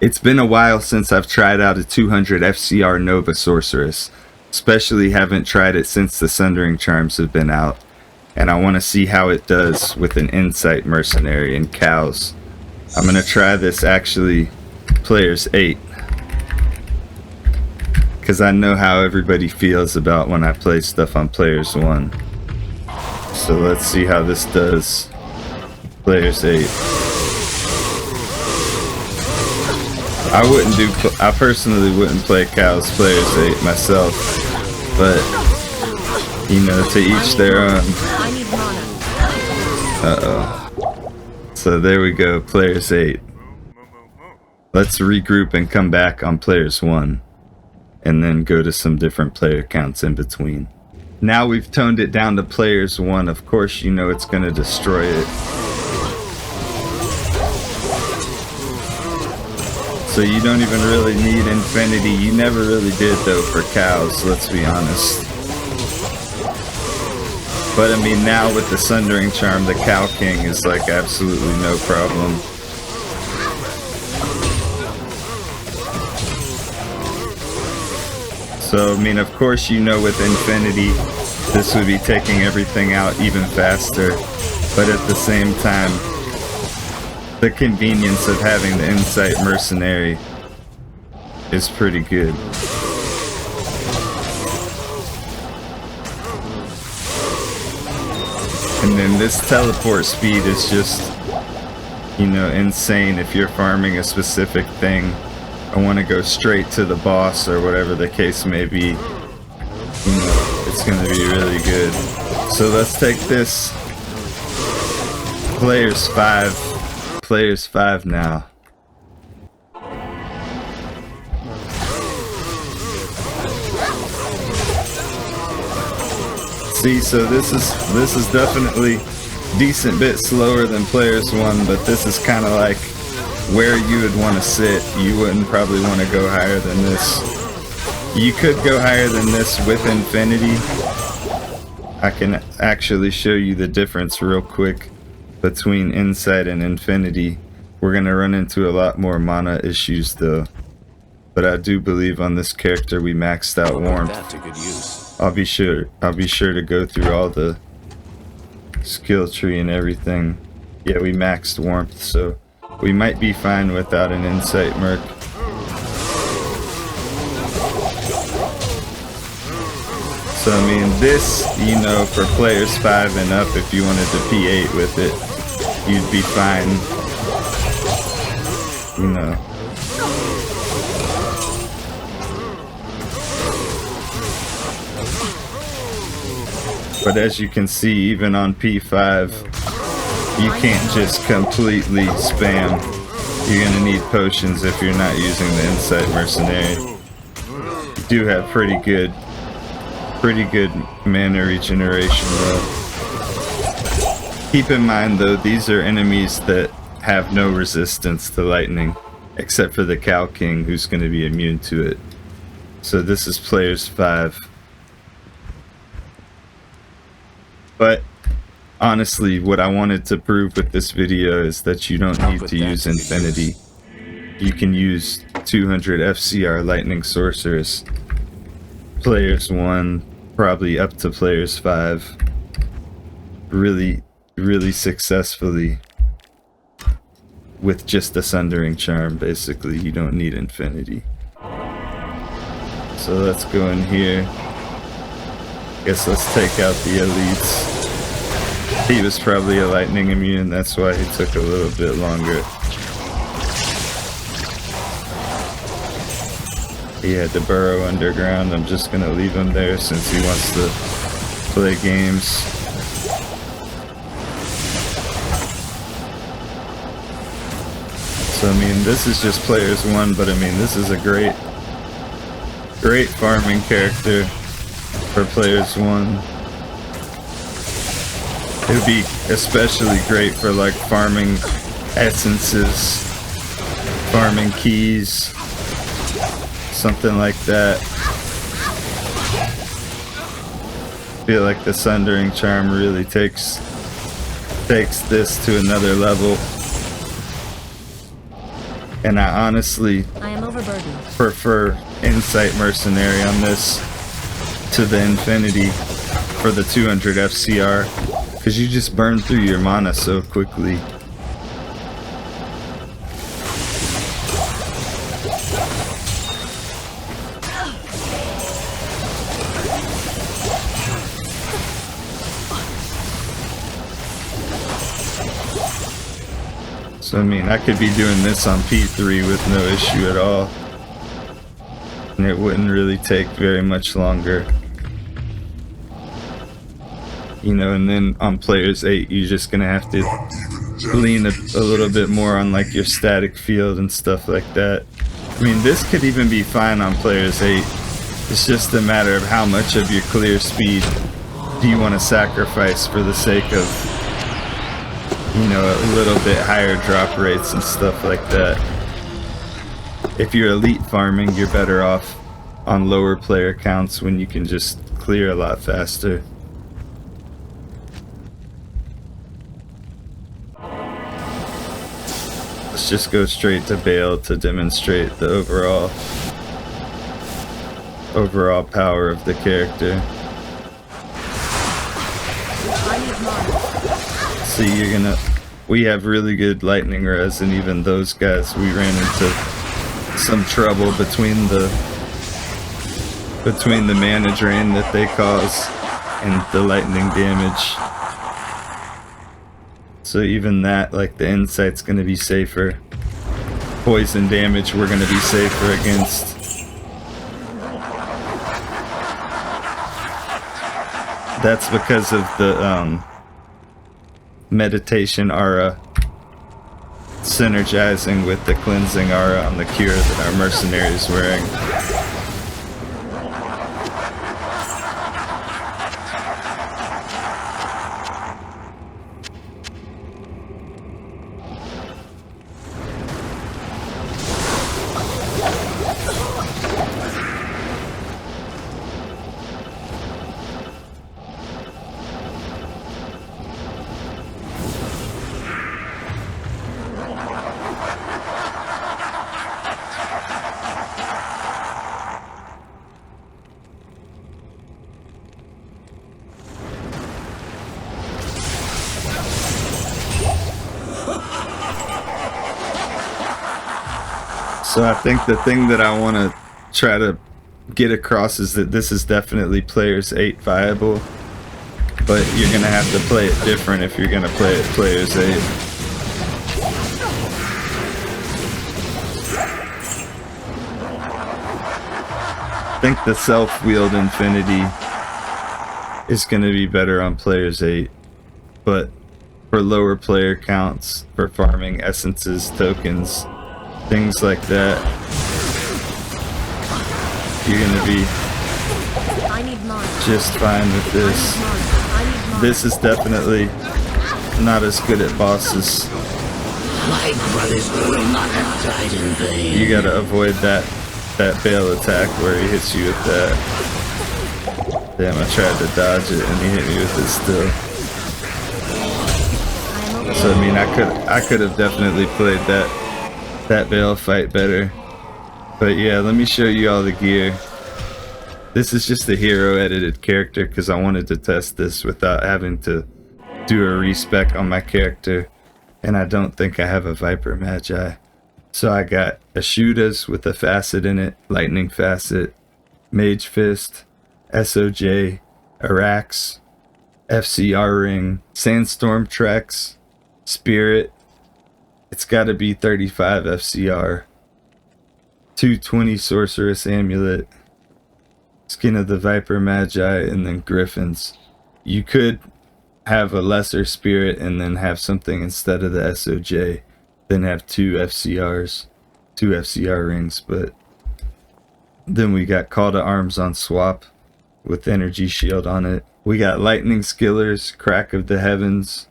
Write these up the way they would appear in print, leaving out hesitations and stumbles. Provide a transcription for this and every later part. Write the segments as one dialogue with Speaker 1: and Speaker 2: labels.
Speaker 1: It's been a while since I've tried out a 200 FCR Nova Sorceress. Especially haven't tried it since the Sundering Charms have been out. And I want to see how it does with an Insight Mercenary and cows. I'm going to try this actually Players 8. Because I know how everybody feels about when I play stuff on Players 1. So let's see how this does. Players 8. I personally wouldn't play cows Players 8 myself, but you know, to each their own. So there we go, Players 8. Let's regroup and come back on Players 1, and then go to some different player counts in between. Now we've toned it down to Players 1, of course you know it's gonna destroy it. So you don't even really need Infinity. You never really did though for cows, let's be honest. But I mean, now with the Sundering Charm, the Cow King is like absolutely no problem. So I mean, of course you know with Infinity, this would be taking everything out even faster. But at the same time, the convenience of having the Insight Mercenary is pretty good. And then this teleport speed is just, you know, insane. If you're farming a specific thing, I want to go straight to the boss or whatever the case may be, you know, it's going to be really good. So let's take this Players 5 now. See, so this is definitely decent bit slower than Players 1, but this is kind of like where you would want to sit. You wouldn't probably want to go higher than this. You could go higher than this with Infinity. I can actually show you the difference real quick between Insight and Infinity. We're going to run into a lot more mana issues though. But I do believe on this character we maxed out Warmth. I'll be sure to go through all the skill tree and everything. Yeah, we maxed Warmth, so we might be fine without an Insight Merc. So I mean, this, you know, for Players 5 and up, if you wanted to P8 with it, you'd be fine, you know. But as you can see, even on P5, you can't just completely spam. You're gonna need potions if you're not using the Insight Mercenary. You do have pretty good mana regeneration though. Keep in mind though, these are enemies that have no resistance to lightning, except for the Cow King, who's gonna be immune to it. So this is Players 5. But honestly, what I wanted to prove with this video is that you don't need to use Infinity. You can use 200 FCR Lightning Sorceress. Players 1, probably up to Players 5. Really successfully. With just the Sundering Charm, basically. You don't need Infinity. So let's go in here. Guess let's take out the elites. He was probably a lightning immune, that's why he took a little bit longer. He had to burrow underground. I'm just gonna leave him there since he wants to play games. So I mean, this is just Players 1, but I mean, this is a great farming character for Players 1. It would be especially great for like farming essences, farming keys, something like that. I feel like the Sundering Charm really takes this to another level. And I honestly
Speaker 2: I am overburdened.
Speaker 1: prefer Insight Mercenary on this to the Infinity for the 200 FCR, because you just burn through your mana so quickly. So I mean, I could be doing this on P3 with no issue at all, and it wouldn't really take very much longer. You know, and then on players 8, you're just gonna have to lean a little bit more on like your static field and stuff like that. I mean, this could even be fine on players 8. It's just a matter of how much of your clear speed do you want to sacrifice for the sake of, you know, a little bit higher drop rates and stuff like that. If you're elite farming, you're better off on lower player counts when you can just clear a lot faster. Let's just go straight to Bale to demonstrate the overall power of the character. See, we have really good lightning res, and even those guys, we ran into some trouble between the mana drain that they cause and the lightning damage. So even that, like the Insight's gonna be safer. Poison damage we're gonna be safer against. That's because of the meditation aura synergizing with the cleansing aura on the cure that our mercenary is wearing. So I think the thing that I want to try to get across is that this is definitely players 8 viable, but you're going to have to play it different if you're going to play it players 8. I think the self-wheeled Infinity is going to be better on players 8, but for lower player counts, for farming essences, tokens, things like that, you're gonna be just fine with this. This is definitely not as good at bosses.
Speaker 3: My brothers will not have died in vain.
Speaker 1: You gotta avoid that Bale attack where he hits you with that. Damn, I tried to dodge it and he hit me with it still. So I mean, I could have definitely played that Bale fight better. But yeah, let me show you all the gear. This is just a hero edited character because I wanted to test this without having to do a respec on my character, and I don't think I have a Viper Magi. So I got a Shudas with a facet in it, lightning facet, Mage Fist, SOJ, Arax, FCR ring, Sandstorm Trex, Spirit. It's got to be 35 FCR, 220 Sorceress Amulet, Skin of the Viper Magi, and then Griffins. You could have a lesser Spirit and then have something instead of the SOJ, then have 2 FCRs, 2 FCR rings. But then we got Call to Arms on swap with Energy Shield on it. We got Lightning Skillers, Crack of the Heavens.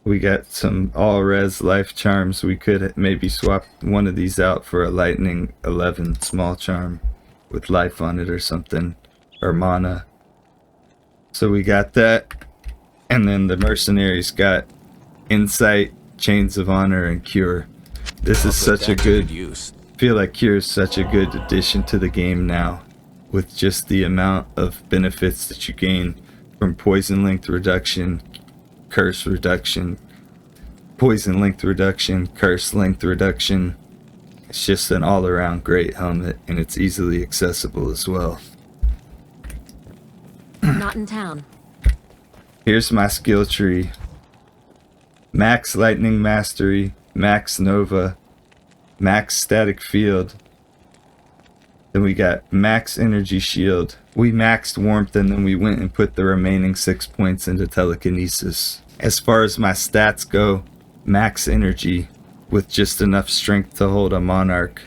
Speaker 1: We got some all-res life charms. We could maybe swap one of these out for a Lightning 11 small charm with life on it or something, or mana. So we got that. And then the mercenaries got Insight, Chains of Honor, and Cure. This is
Speaker 2: I'll put
Speaker 1: such a
Speaker 2: that to
Speaker 1: good
Speaker 2: use.
Speaker 1: feel like Cure is such a good addition to the game now, with just the amount of benefits that you gain from poison length reduction, curse reduction, poison length reduction, curse length reduction. It's just an all-around great helmet, and it's easily accessible as well.
Speaker 4: Not in town.
Speaker 1: Here's my skill tree. Max Lightning Mastery, Max Nova, Max Static Field. Then we got Max Energy Shield. We maxed Warmth and then we went and put the remaining 6 points into Telekinesis. As far as my stats go, Max Energy with just enough strength to hold a Monarch.